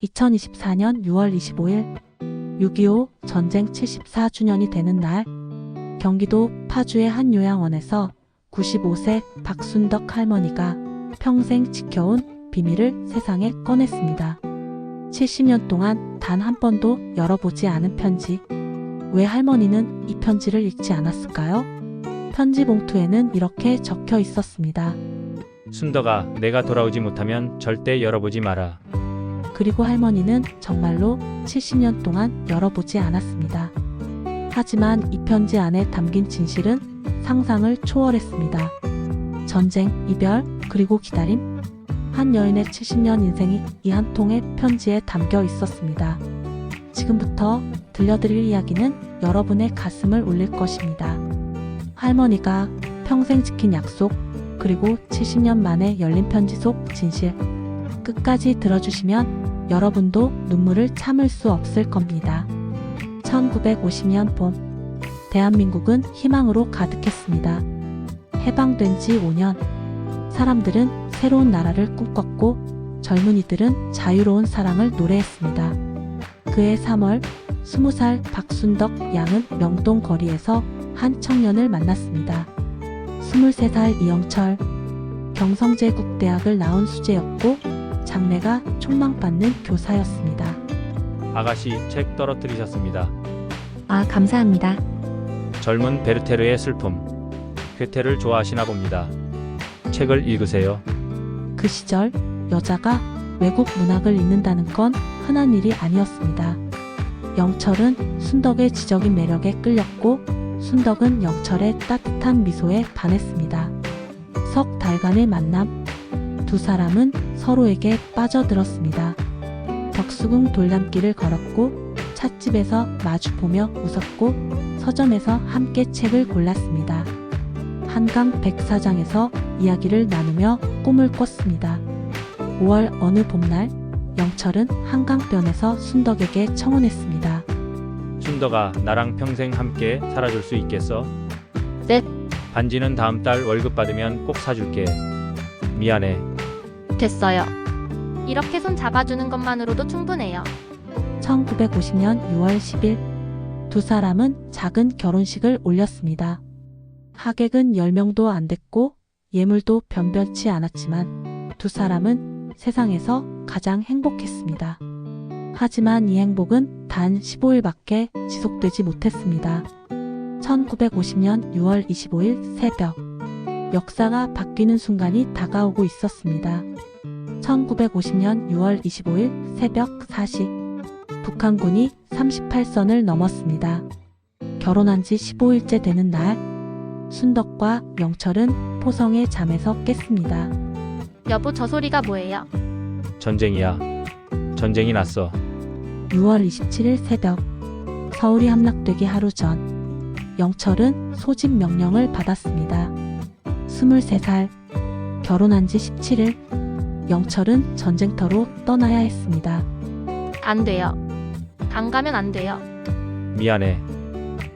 2024년 6월 25일 6.25 전쟁 74주년이 되는 날, 경기도 파주의 한 요양원에서 95세 박순덕 할머니가 평생 지켜온 비밀을 세상에 꺼냈습니다. 70년 동안 단 한 번도 열어보지 않은 편지. 왜 할머니는 이 편지를 읽지 않았을까요? 편지 봉투에는 이렇게 적혀 있었습니다. 순덕아, 내가 돌아오지 못하면 절대 열어보지 마라. 그리고 할머니는 정말로 70년 동안 열어보지 않았습니다. 하지만 이 편지 안에 담긴 진실은 상상을 초월했습니다. 전쟁, 이별, 그리고 기다림. 한 여인의 70년 인생이 이 한 통의 편지에 담겨 있었습니다. 지금부터 들려드릴 이야기는 여러분의 가슴을 울릴 것입니다. 할머니가 평생 지킨 약속, 그리고 70년 만에 열린 편지 속 진실. 끝까지 들어주시면 여러분도 눈물을 참을 수 없을 겁니다. 1950년 봄, 대한민국은 희망으로 가득했습니다. 해방된 지 5년, 사람들은 새로운 나라를 꿈꿨고 젊은이들은 자유로운 사랑을 노래했습니다. 그해 3월, 20살 박순덕 양은 명동 거리에서 한 청년을 만났습니다. 23살 이영철, 경성제국대학을 나온 수재였고 장래가 촉망받는 교사였습니다. 아가씨, 책 떨어뜨리셨습니다. 아, 감사합니다. 젊은 베르테르의 슬픔. 괴테를 좋아하시나 봅니다. 책을 읽으세요. 그 시절 여자가 외국 문학을 읽는다는 건 흔한 일이 아니었습니다. 영철은 순덕의 지적인 매력에 끌렸고 순덕은 영철의 따뜻한 미소에 반했습니다. 석 달간의 만남, 두 사람은 서로에게 빠져들었습니다. 덕수궁 돌담길을 걸었고 찻집에서 마주보며 웃었고 서점에서 함께 책을 골랐습니다. 한강 백사장에서 이야기를 나누며 꿈을 꿨습니다. 5월 어느 봄날, 영철은 한강변에서 순덕에게 청혼했습니다. 순덕아, 나랑 평생 함께 살아줄 수 있겠어? 네. 반지는 다음 달 월급 받으면 꼭 사줄게. 미안해. 됐어요. 이렇게 손 잡아주는 것만으로도 충분해요. 1950년 6월 10일, 두 사람은 작은 결혼식을 올렸습니다. 하객은 10명도 안 됐고 예물도 변변치 않았지만 두 사람은 세상에서 가장 행복했습니다. 하지만 이 행복은 단 15일밖에 지속되지 못했습니다. 1950년 6월 25일 새벽, 역사가 바뀌는 순간이 다가오고 있었습니다. 1950년 6월 25일 새벽 4시, 북한군이 38선을 넘었습니다. 결혼한 지 15일째 되는 날, 순덕과 영철은 포성의 잠에서 깼습니다. 여보, 저 소리가 뭐예요? 전쟁이야. 전쟁이 났어. 6월 27일 새벽, 서울이 함락되기 하루 전, 영철은 소집 명령을 받았습니다. 23살, 결혼한 지 17일, 영철은 전쟁터로 떠나야 했습니다. 안 돼요. 안 가면 안 돼요. 미안해.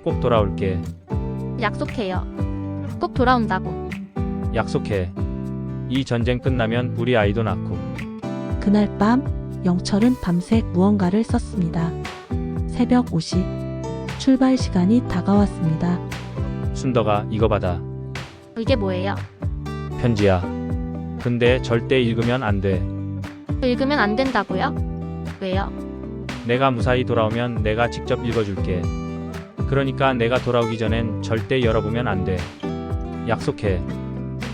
꼭 돌아올게. 약속해요. 꼭 돌아온다고. 약속해. 이 전쟁 끝나면 우리 아이도 낳고. 그날 밤, 영철은 밤새 무언가를 썼습니다. 새벽 5시, 출발 시간이 다가왔습니다. 순덕아, 이거 받아. 이게 뭐예요? 편지야. 근데 절대 읽으면 안 돼. 읽으면 안 된다고요? 왜요? 내가 무사히 돌아오면 내가 직접 읽어줄게. 그러니까 내가 돌아오기 전엔 절대 열어보면 안 돼. 약속해.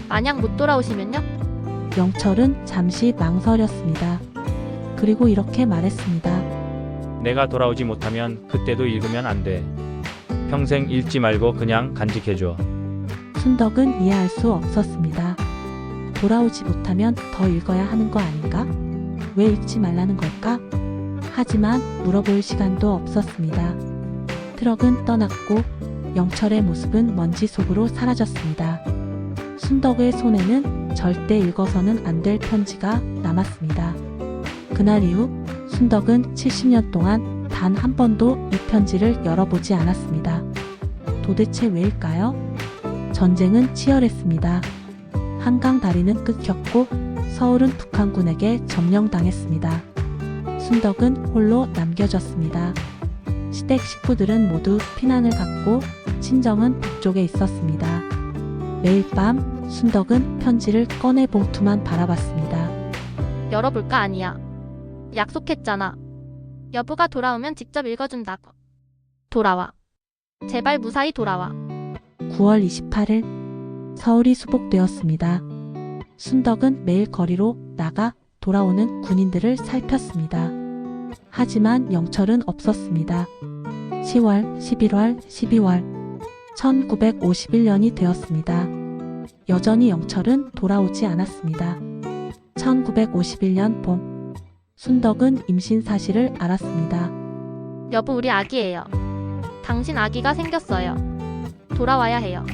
만약 못 돌아오시면요? 영철은 잠시 망설였습니다. 그리고 이렇게 말했습니다. 내가 돌아오지 못하면 그때도 읽으면 안 돼. 평생 읽지 말고 그냥 간직해줘. 순덕은 이해할 수 없었습니다. 돌아오지 못하면 더 읽어야 하는 거 아닌가? 왜 읽지 말라는 걸까? 하지만 물어볼 시간도 없었습니다. 트럭은 떠났고 영철의 모습은 먼지 속으로 사라졌습니다. 순덕의 손에는 절대 읽어서는 안 될 편지가 남았습니다. 그날 이후 순덕은 70년 동안 단 한 번도 이 편지를 열어보지 않았습니다. 도대체 왜일까요? 전쟁은 치열했습니다. 한강 다리는 끊겼고 서울은 북한군에게 점령당했습니다. 순덕은 홀로 남겨졌습니다. 시댁 식구들은 모두 피난을 갔고 친정은 북쪽에 있었습니다. 매일 밤 순덕은 편지를 꺼내 봉투만 바라봤습니다. 열어볼까? 아니야. 약속했잖아. 여보가 돌아오면 직접 읽어준다고. 돌아와. 제발 무사히 돌아와. 9월 28일 서울이 수복되었습니다. 순덕은 매일 거리로 나가 돌아오는 군인들을 살폈습니다. 하지만 영철은 없었습니다. 10월, 11월, 12월 1951년이 되었습니다. 여전히 영철은 돌아오지 않았습니다. 1951년 봄 순덕은 임신 사실을 알았습니다. 여보, 우리 아기예요. 당신 아기가 생겼어요. 돌아와야 해요.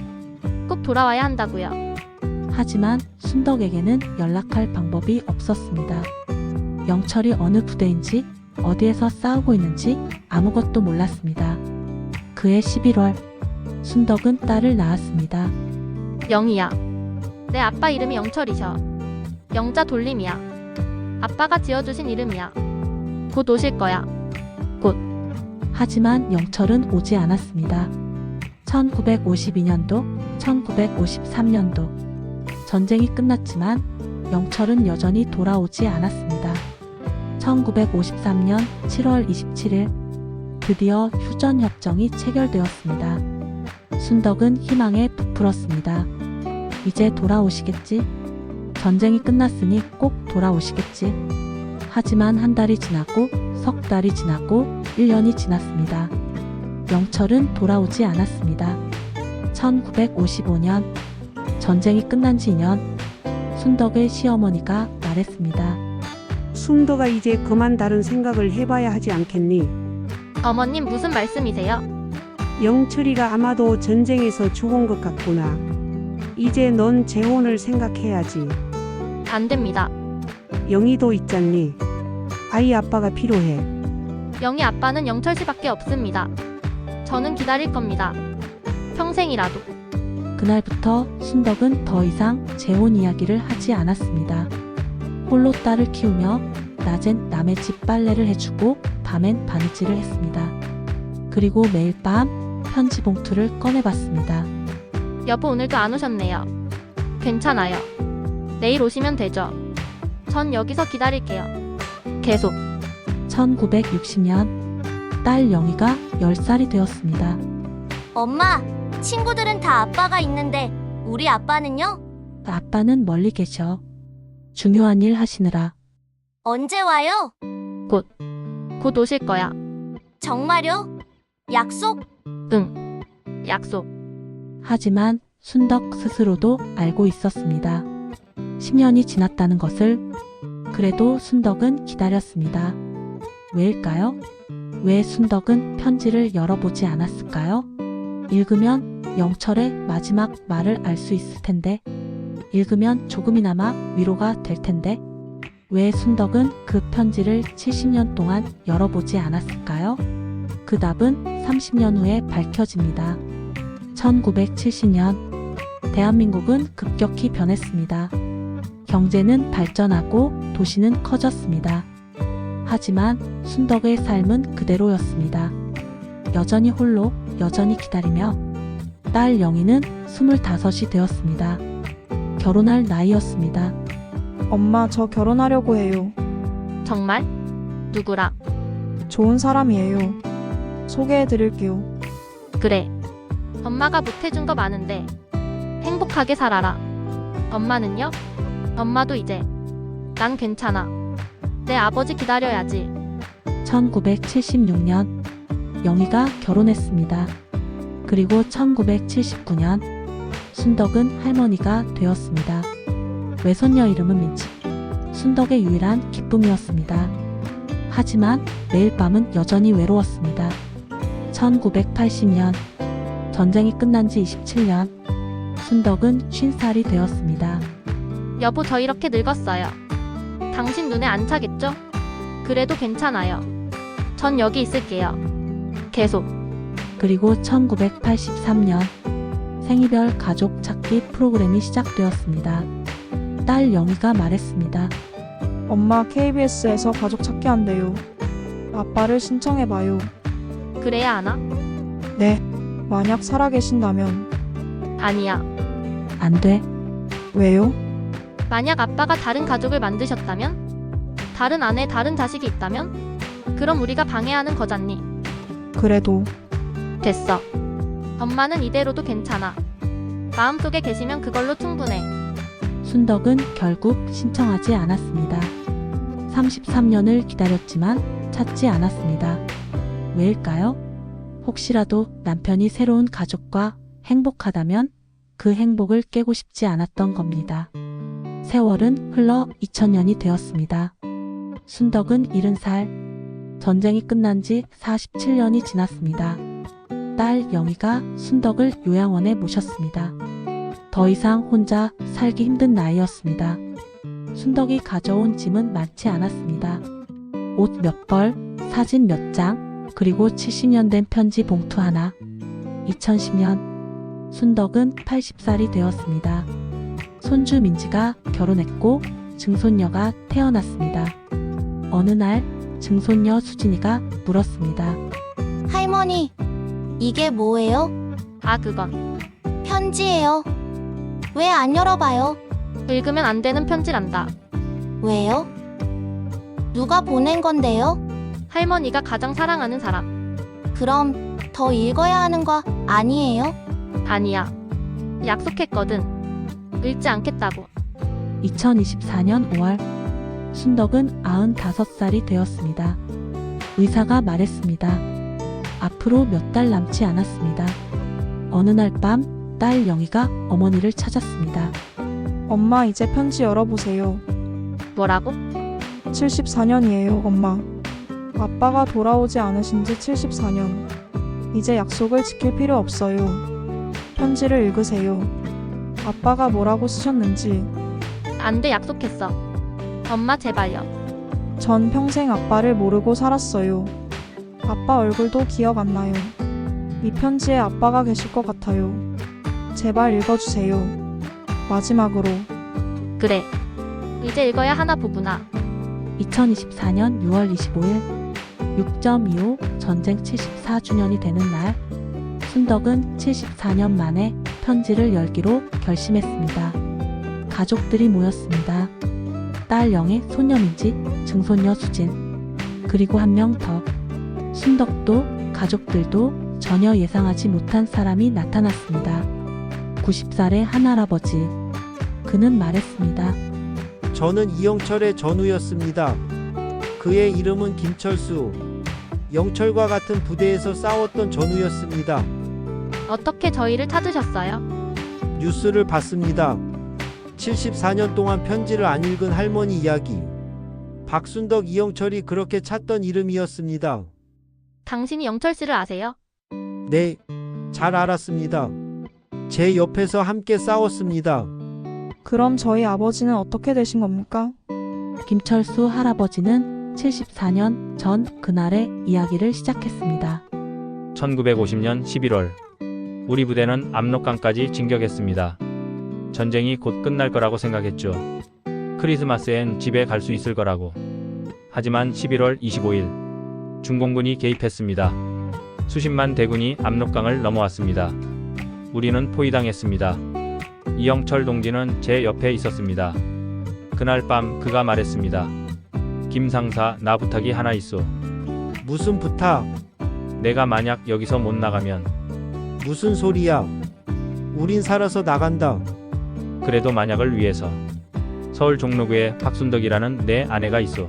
꼭 돌아와야 한다고요. 하지만 순덕에게는 연락할 방법이 없었습니다. 영철이 어느 부대인지 어디에서 싸우고 있는지 아무것도 몰랐습니다. 그해 11월 순덕은 딸을 낳았습니다. 영희야. 내 아빠 이름이 영철이셔. 영자 돌림이야. 아빠가 지어주신 이름이야. 곧 오실 거야. 하지만 영철은 오지 않았습니다. 1952년도, 1953년도 전쟁이 끝났지만 영철은 여전히 돌아오지 않았습니다. 1953년 7월 27일 드디어 휴전협정이 체결되었습니다. 순덕은 희망에 부풀었습니다. 이제 돌아오시겠지? 전쟁이 끝났으니 꼭 돌아오시겠지? 하지만 한 달이 지나고 석 달이 지나고 1년이 지났습니다. 영철은 돌아오지 않았습니다. 1955년 전쟁이 끝난 지 2년 순덕의 시어머니가 말했습니다. 순덕아, 이제 그만 다른 생각을 해봐야 하지 않겠니? 어머님, 무슨 말씀이세요? 영철이가 아마도 전쟁에서 죽은 것 같구나. 이제 넌 재혼을 생각해야지. 안 됩니다. 영희도 있잖니. 아이 아빠가 필요해. 영희 아빠는 영철 씨밖에 없습니다. 저는 기다릴 겁니다. 평생이라도. 그날부터 순덕은 더 이상 재혼 이야기를 하지 않았습니다. 홀로 딸을 키우며 낮엔 남의 집 빨래를 해주고 밤엔 바느질을 했습니다. 그리고 매일 밤 편지 봉투를 꺼내봤습니다. 여보, 오늘도 안 오셨네요. 괜찮아요. 내일 오시면 되죠. 전 여기서 기다릴게요. 계속. 1960년 딸 영희가 10살이 되었습니다. 엄마, 친구들은 다 아빠가 있는데 우리 아빠는요? 아빠는 멀리 계셔. 중요한 일 하시느라. 언제 와요? 곧 오실 거야. 정말요? 약속? 응. 약속. 하지만 순덕 스스로도 알고 있었습니다. 10년이 지났다는 것을. 그래도 순덕은 기다렸습니다. 왜일까요? 왜 순덕은 편지를 열어보지 않았을까요? 읽으면 영철의 마지막 말을 알 수 있을 텐데, 읽으면 조금이나마 위로가 될 텐데, 왜 순덕은 그 편지를 70년 동안 열어보지 않았을까요? 그 답은 30년 후에 밝혀집니다. 1970년, 대한민국은 급격히 변했습니다. 경제는 발전하고 도시는 커졌습니다. 하지만 순덕의 삶은 그대로였습니다. 여전히 홀로, 여전히 기다리며 딸 영희는 25이 되었습니다. 결혼할 나이였습니다. 엄마, 저 결혼하려고 해요. 정말? 누구랑? 좋은 사람이에요. 소개해 드릴게요. 그래. 엄마가 못해준 거 많은데 행복하게 살아라. 엄마는요? 엄마도 이제 난 괜찮아. 내 아버지 기다려야지. 1976년 영희가 결혼했습니다. 그리고 1979년 순덕은 할머니가 되었습니다. 외손녀 이름은 민지. 순덕의 유일한 기쁨이었습니다. 하지만 매일 밤은 여전히 외로웠습니다. 1980년 전쟁이 끝난 지 27년 순덕은 50살이 되었습니다. 여보, 저 이렇게 늙었어요. 당신 눈에 안 차겠죠? 그래도 괜찮아요. 전 여기 있을게요. 계속. 그리고 1983년 생이별 가족 찾기 프로그램이 시작되었습니다. 딸 영희가 말했습니다. 엄마 KBS에서 가족 찾기 한대요. 아빠를 신청해봐요. 그래야 하나? 네. 만약 살아계신다면. 아니야. 안 돼. 왜요? 만약 아빠가 다른 가족을 만드셨다면? 다른 아내, 다른 자식이 있다면? 그럼 우리가 방해하는 거잖니. 그래도 됐어. 엄마는 이대로도 괜찮아. 마음속에 계시면 그걸로 충분해. 순덕은 결국 신청하지 않았습니다. 33년을 기다렸지만 찾지 않았습니다. 왜일까요? 혹시라도 남편이 새로운 가족과 행복하다면 그 행복을 깨고 싶지 않았던 겁니다. 세월은 흘러 2000년이 되었습니다. 순덕은 70살, 전쟁이 끝난 지 47년이 지났습니다. 딸 영희가 순덕을 요양원에 모셨습니다. 더 이상 혼자 살기 힘든 나이였습니다. 순덕이 가져온 짐은 많지 않았습니다. 옷 몇 벌, 사진 몇 장, 그리고 70년 된 편지 봉투 하나. 2010년, 순덕은 80살이 되었습니다. 손주 민지가 결혼했고 증손녀가 태어났습니다. 어느 날 증손녀 수진이가 물었습니다. 할머니, 이게 뭐예요? 아, 그건. 편지예요. 왜 안 열어봐요? 읽으면 안 되는 편지란다. 왜요? 누가 보낸 건데요? 할머니가 가장 사랑하는 사람. 그럼 더 읽어야 하는 거 아니에요? 아니야. 약속했거든. 읽지 않겠다고. 2024년 5월, 순덕은 95살이 되었습니다. 의사가 말했습니다. 앞으로 몇 달 남지 않았습니다. 어느 날 밤, 딸 영희가 어머니를 찾았습니다. 엄마 이제 편지 열어보세요. 뭐라고? 74년이에요, 엄마. 아빠가 돌아오지 않으신 지 74년. 이제 약속을 지킬 필요 없어요. 편지를 읽으세요. 아빠가 뭐라고 쓰셨는지. 안 돼, 약속했어. 엄마 제발요. 전 평생 아빠를 모르고 살았어요. 아빠 얼굴도 기억 안 나요. 이 편지에 아빠가 계실 것 같아요. 제발 읽어주세요. 마지막으로. 그래. 이제 읽어야 하나 보구나. 2024년 6월 25일, 6.25 전쟁 74주년이 되는 날, 순덕은 74년 만에 편지를 열기로 결심했습니다. 가족들이 모였습니다. 딸 영희, 손녀 민지, 증손녀 수진, 그리고 한 명 더. 순덕도 가족들도 전혀 예상하지 못한 사람이 나타났습니다. 90살의 한할아버지. 그는 말했습니다. 저는 이영철의 전우였습니다. 그의 이름은 김철수. 영철과 같은 부대에서 싸웠던 전우였습니다. 어떻게 저희를 찾으셨어요? 뉴스를 봤습니다. 74년 동안 편지를 안 읽은 할머니 이야기. 박순덕, 이영철이 그렇게 찾던 이름이었습니다. 당신이 영철 씨를 아세요? 네, 잘 알았습니다. 제 옆에서 함께 싸웠습니다. 그럼 저희 아버지는 어떻게 되신 겁니까? 김철수 할아버지는 74년 전 그날의 이야기를 시작했습니다. 1950년 11월 우리 부대는 압록강까지 진격했습니다. 전쟁이 곧 끝날 거라고 생각했죠. 크리스마스엔 집에 갈 수 있을 거라고. 하지만 11월 25일 중공군이 개입했습니다. 수십만 대군이 압록강을 넘어왔습니다. 우리는 포위당했습니다. 이영철 동지는 제 옆에 있었습니다. 그날 밤 그가 말했습니다. 김 상사, 나 부탁이 하나 있어. 무슨 부탁? 내가 만약 여기서 못 나가면. 무슨 소리야? 우린 살아서 나간다. 그래도 만약을 위해서. 서울 종로구에 박순덕이라는 내 아내가 있어.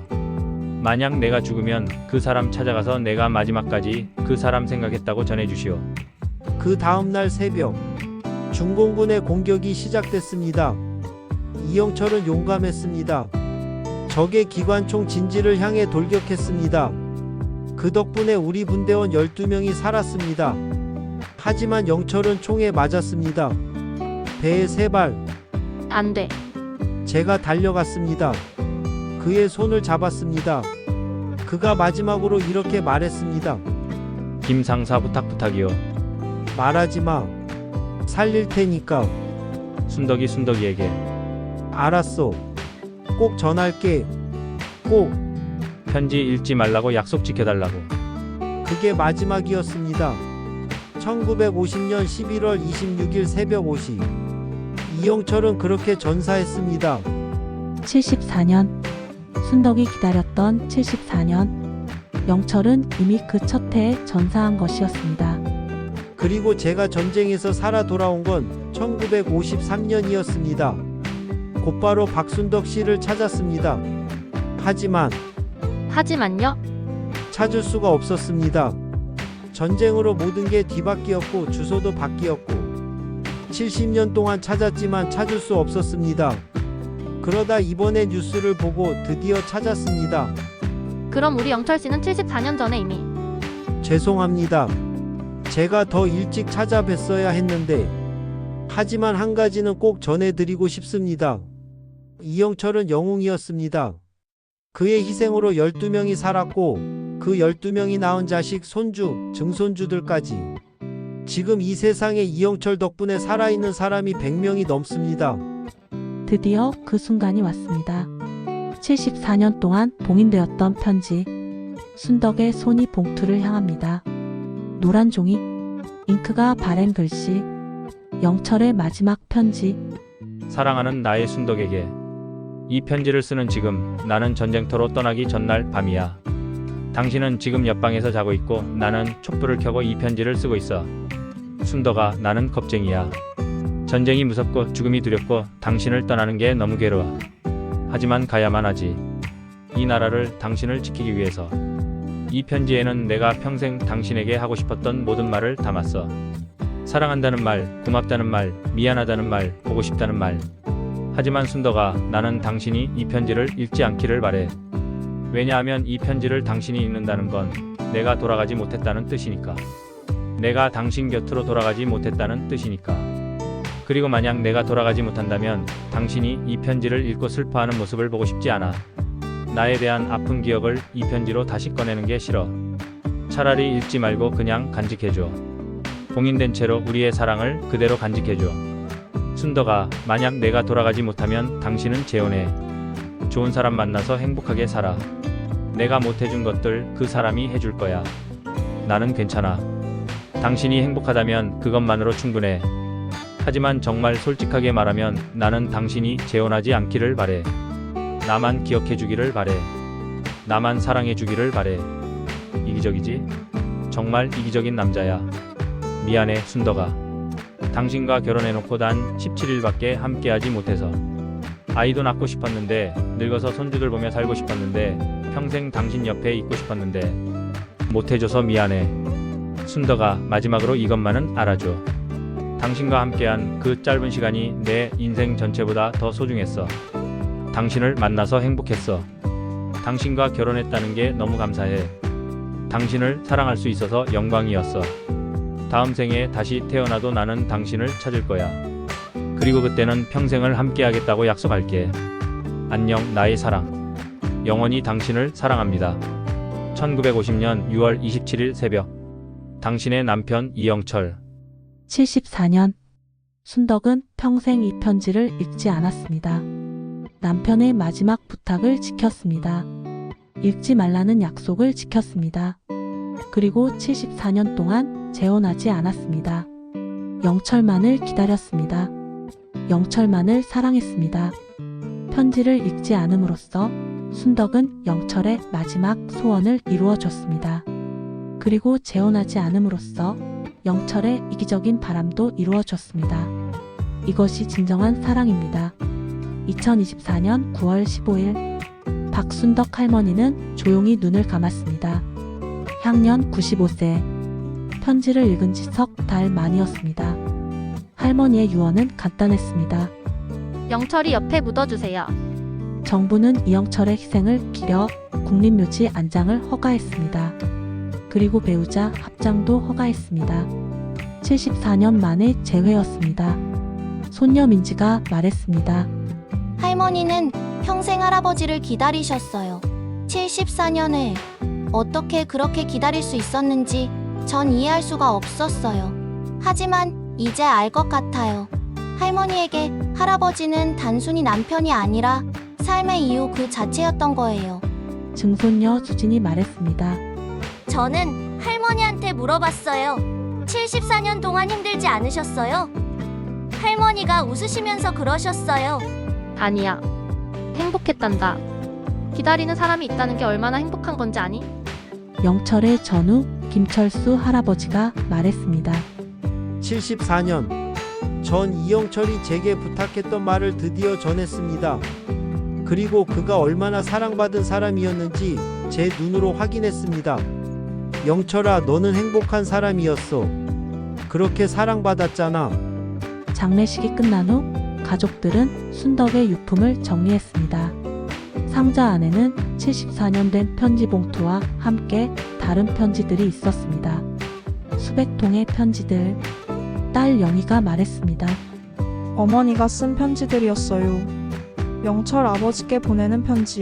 만약 내가 죽으면 그 사람 찾아가서 내가 마지막까지 그 사람 생각했다고 전해주시오. 그 다음날 새벽 중공군의 공격이 시작됐습니다. 이영철은 용감했습니다. 적의 기관총 진지를 향해 돌격했습니다. 그 덕분에 우리 분대원 12명이 살았습니다. 하지만 영철은 총에 맞았습니다. 배에 3발. 안 돼. 제가 달려갔습니다. 그의 손을 잡았습니다. 그가 마지막으로 이렇게 말했습니다. 김 상사 부탁이요. 말하지 마. 살릴 테니까. 순덕이에게. 알았어. 꼭 전할게. 꼭 편지 읽지 말라고 약속 지켜달라고. 그게 마지막이었습니다. 1950년 11월 26일 새벽 5시. 이영철은 그렇게 전사했습니다. 74년. 순덕이 기다렸던 74년. 영철은 이미 그 첫 해에 전사한 것이었습니다. 그리고 제가 전쟁에서 살아 돌아온 건 1953년이었습니다. 곧바로 박순덕 씨를 찾았습니다. 하지만요? 찾을 수가 없었습니다. 전쟁으로 모든 게 뒤바뀌었고 주소도 바뀌었고 70년 동안 찾았지만 찾을 수 없었습니다. 그러다 이번에 뉴스를 보고 드디어 찾았습니다. 그럼 우리 영철 씨는 74년 전에 이미 죄송합니다. 제가 더 일찍 찾아뵀어야 했는데 하지만 한 가지는 꼭 전해드리고 싶습니다. 이영철은 영웅이었습니다. 그의 희생으로 12명이 살았고 그 12명이 낳은 자식, 손주, 증손주들까지 지금 이 세상에 이영철 덕분에 살아있는 사람이 100명이 넘습니다. 드디어 그 순간이 왔습니다. 74년 동안 봉인되었던 편지. 순덕의 손이 봉투를 향합니다. 노란 종이, 잉크가 바랜 글씨. 영철의 마지막 편지. 사랑하는 나의 순덕에게. 이 편지를 쓰는 지금 나는 전쟁터로 떠나기 전날 밤이야. 당신은 지금 옆방에서 자고 있고 나는 촛불을 켜고 이 편지를 쓰고 있어. 순덕아, 나는 겁쟁이야. 전쟁이 무섭고 죽음이 두렵고 당신을 떠나는 게 너무 괴로워. 하지만 가야만 하지. 이 나라를, 당신을 지키기 위해서. 이 편지에는 내가 평생 당신에게 하고 싶었던 모든 말을 담았어. 사랑한다는 말, 고맙다는 말, 미안하다는 말, 보고 싶다는 말. 하지만 순덕아, 나는 당신이 이 편지를 읽지 않기를 바래. 왜냐하면 이 편지를 당신이 읽는다는 건 내가 돌아가지 못했다는 뜻이니까. 내가 당신 곁으로 돌아가지 못했다는 뜻이니까. 그리고 만약 내가 돌아가지 못한다면 당신이 이 편지를 읽고 슬퍼하는 모습을 보고 싶지 않아. 나에 대한 아픈 기억을 이 편지로 다시 꺼내는 게 싫어. 차라리 읽지 말고 그냥 간직해줘. 봉인된 채로 우리의 사랑을 그대로 간직해줘. 순덕아, 만약 내가 돌아가지 못하면 당신은 재혼해. 좋은 사람 만나서 행복하게 살아. 내가 못해준 것들 그 사람이 해줄 거야. 나는 괜찮아. 당신이 행복하다면 그것만으로 충분해. 하지만 정말 솔직하게 말하면 나는 당신이 재혼하지 않기를 바래. 나만 기억해 주기를 바래. 나만 사랑해 주기를 바래. 이기적이지? 정말 이기적인 남자야. 미안해, 순덕아. 당신과 결혼해놓고 단 17일밖에 함께하지 못해서. 아이도 낳고 싶었는데, 늙어서 손주들 보며 살고 싶었는데, 평생 당신 옆에 있고 싶었는데 못해줘서 미안해. 순덕아, 마지막으로 이것만은 알아줘. 당신과 함께한 그 짧은 시간이 내 인생 전체보다 더 소중했어. 당신을 만나서 행복했어. 당신과 결혼했다는 게 너무 감사해. 당신을 사랑할 수 있어서 영광이었어. 다음 생에 다시 태어나도 나는 당신을 찾을 거야. 그리고 그때는 평생을 함께하겠다고 약속할게. 안녕, 나의 사랑. 영원히 당신을 사랑합니다. 1950년 6월 27일 새벽. 당신의 남편 이영철. 74년. 순덕은 평생 이 편지를 읽지 않았습니다. 남편의 마지막 부탁을 지켰습니다. 읽지 말라는 약속을 지켰습니다. 그리고 74년 동안 재혼하지 않았습니다. 영철만을 기다렸습니다. 영철만을 사랑했습니다. 편지를 읽지 않음으로써 순덕은 영철의 마지막 소원을 이루어줬습니다. 그리고 재혼하지 않음으로써 영철의 이기적인 바람도 이루어졌습니다. 이것이 진정한 사랑입니다. 2024년 9월 15일 박순덕 할머니는 조용히 눈을 감았습니다. 향년 95세. 편지를 읽은 지 석 달 만이었습니다. 할머니의 유언은 간단했습니다. 영철이 옆에 묻어주세요. 정부는 이영철의 희생을 기려 국립묘지 안장을 허가했습니다. 그리고 배우자 합장도 허가했습니다. 74년 만에 재회였습니다. 손녀 민지가 말했습니다. 할머니는 평생 할아버지를 기다리셨어요. 74년을 어떻게 그렇게 기다릴 수 있었는지 전 이해할 수가 없었어요. 하지만 이제 알 것 같아요. 할머니에게 할아버지는 단순히 남편이 아니라 삶의 이유 그 자체였던 거예요. 증손녀 수진이 말했습니다. 저는 할머니한테 물어봤어요. 74년 동안 힘들지 않으셨어요? 할머니가 웃으시면서 그러셨어요. 아니야. 행복했단다. 기다리는 사람이 있다는 게 얼마나 행복한 건지 아니? 영철의 전우 김철수 할아버지가 말했습니다. 74년 전 이영철이 제게 부탁했던 말을 드디어 전했습니다. 그리고 그가 얼마나 사랑받은 사람이었는지 제 눈으로 확인했습니다. 영철아, 너는 행복한 사람이었어. 그렇게 사랑받았잖아. 장례식이 끝난 후 가족들은 순덕의 유품을 정리했습니다. 상자 안에는 74년 된 편지 봉투와 함께 다른 편지들이 있었습니다. 수백 통의 편지들. 딸 영희가 말했습니다. 어머니가 쓴 편지들이었어요. 영철 아버지께 보내는 편지.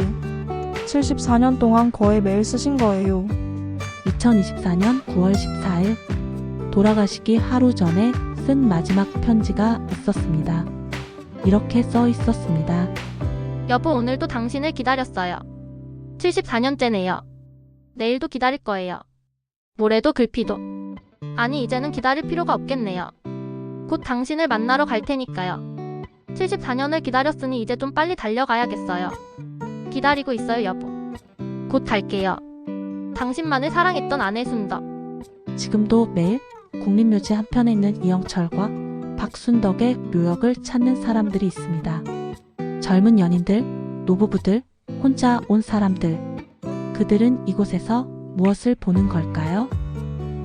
74년 동안 거의 매일 쓰신 거예요. 2024년 9월 14일 돌아가시기 하루 전에 쓴 마지막 편지가 있었습니다. 이렇게 써 있었습니다. 여보, 오늘도 당신을 기다렸어요. 74년째네요. 내일도 기다릴 거예요. 모레도 글피도. 아니, 이제는 기다릴 필요가 없겠네요. 곧 당신을 만나러 갈 테니까요. 74년을 기다렸으니 이제 좀 빨리 달려가야겠어요. 기다리고 있어요, 여보. 곧 갈게요. 당신만을 사랑했던 아내 순덕. 지금도 매일 국립묘지 한편에 있는 이영철과 박순덕의 묘역을 찾는 사람들이 있습니다. 젊은 연인들, 노부부들, 혼자 온 사람들. 그들은 이곳에서 무엇을 보는 걸까요?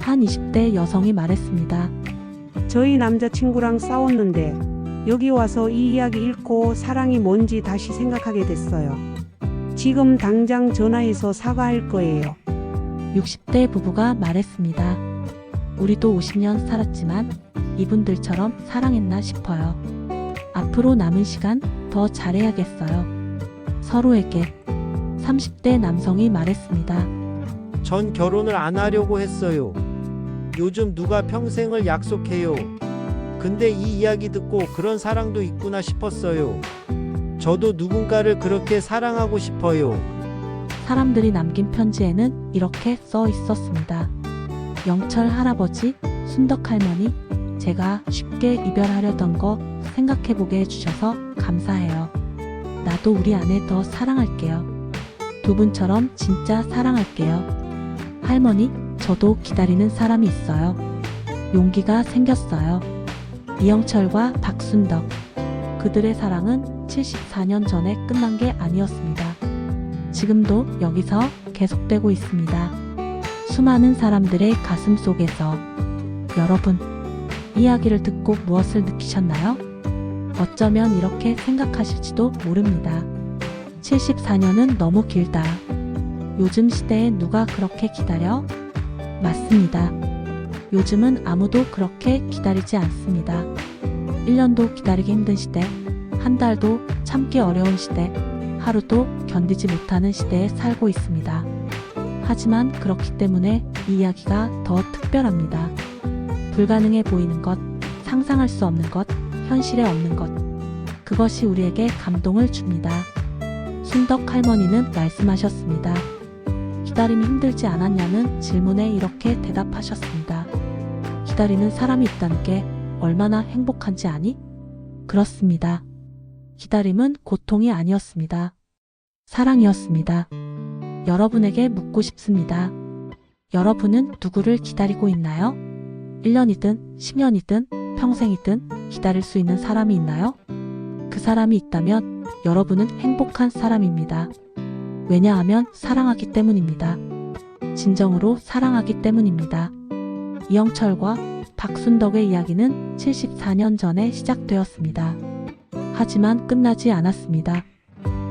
한 20대 여성이 말했습니다. 저희 남자친구랑 싸웠는데 여기 와서 이 이야기 읽고 사랑이 뭔지 다시 생각하게 됐어요. 지금 당장 전화해서 사과할 거예요. 60대 부부가 말했습니다. 우리도 50년 살았지만 이분들처럼 사랑했나 싶어요. 앞으로 남은 시간 더 잘해야겠어요. 서로에게. 30대 남성이 말했습니다. 전 결혼을 안 하려고 했어요. 요즘 누가 평생을 약속해요. 근데 이 이야기 듣고 그런 사랑도 있구나 싶었어요. 저도 누군가를 그렇게 사랑하고 싶어요. 사람들이 남긴 편지에는 이렇게 써 있었습니다. 영철 할아버지, 순덕 할머니, 제가 쉽게 이별하려던 거 생각해보게 해주셔서 감사해요. 나도 우리 아내 더 사랑할게요. 두 분처럼 진짜 사랑할게요. 할머니, 저도 기다리는 사람이 있어요. 용기가 생겼어요. 이영철과 박순덕. 그들의 사랑은 74년 전에 끝난 게 아니었습니다. 지금도 여기서 계속되고 있습니다. 수많은 사람들의 가슴 속에서. 여러분, 이야기를 듣고 무엇을 느끼셨나요? 어쩌면 이렇게 생각하실지도 모릅니다. 74년은 너무 길다. 요즘 시대에 누가 그렇게 기다려? 맞습니다. 요즘은 아무도 그렇게 기다리지 않습니다. 1년도 기다리기 힘든 시대, 한 달도 참기 어려운 시대, 하루도 견디지 못하는 시대에 살고 있습니다. 하지만 그렇기 때문에 이 이야기가 더 특별합니다. 불가능해 보이는 것, 상상할 수 없는 것, 현실에 없는 것. 그것이 우리에게 감동을 줍니다. 순덕 할머니는 말씀하셨습니다. 기다림이 힘들지 않았냐는 질문에 이렇게 대답하셨습니다. 기다리는 사람이 있다는 게 얼마나 행복한지 아니? 그렇습니다. 기다림은 고통이 아니었습니다. 사랑이었습니다. 여러분에게 묻고 싶습니다. 여러분은 누구를 기다리고 있나요? 1년이든 10년이든 평생이든 기다릴 수 있는 사람이 있나요? 그 사람이 있다면 여러분은 행복한 사람입니다. 왜냐하면 사랑하기 때문입니다. 진정으로 사랑하기 때문입니다. 이영철과 박순덕의 이야기는 74년 전에 시작되었습니다. 하지만 끝나지 않았습니다.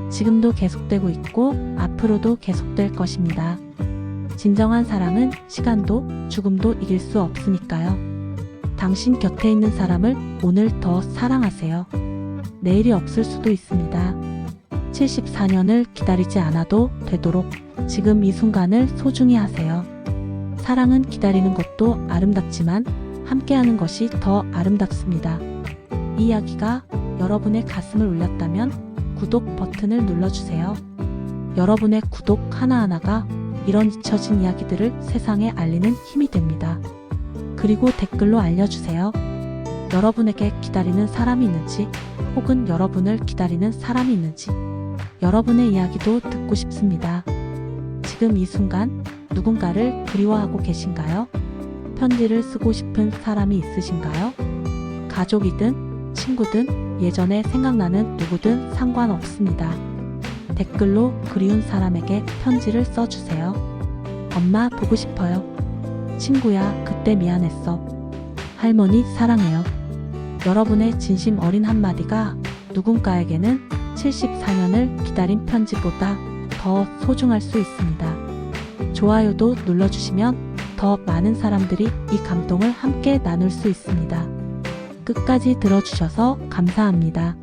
지금도 계속되고 있고 앞으로도 계속될 것입니다. 진정한 사랑은 시간도 죽음도 이길 수 없으니까요. 당신 곁에 있는 사람을 오늘 더 사랑하세요. 내일이 없을 수도 있습니다. 74년을 기다리지 않아도 되도록 지금 이 순간을 소중히 하세요. 사랑은 기다리는 것도 아름답지만 함께하는 것이 더 아름답습니다. 이 이야기가 여러분의 가슴을 울렸다면 구독 버튼을 눌러주세요. 여러분의 구독 하나하나가 이런 잊혀진 이야기들을 세상에 알리는 힘이 됩니다. 그리고 댓글로 알려주세요. 여러분에게 기다리는 사람이 있는지, 혹은 여러분을 기다리는 사람이 있는지, 여러분의 이야기도 듣고 싶습니다. 지금 이 순간 누군가를 그리워하고 계신가요? 편지를 쓰고 싶은 사람이 있으신가요? 가족이든 친구든 예전에 생각나는 누구든 상관없습니다. 댓글로 그리운 사람에게 편지를 써주세요. 엄마 보고 싶어요. 친구야 그때 미안했어. 할머니 사랑해요. 여러분의 진심 어린 한마디가 누군가에게는 74년을 기다린 편지보다 더 소중할 수 있습니다. 좋아요도 눌러주시면 더 많은 사람들이 이 감동을 함께 나눌 수 있습니다. 끝까지 들어주셔서 감사합니다.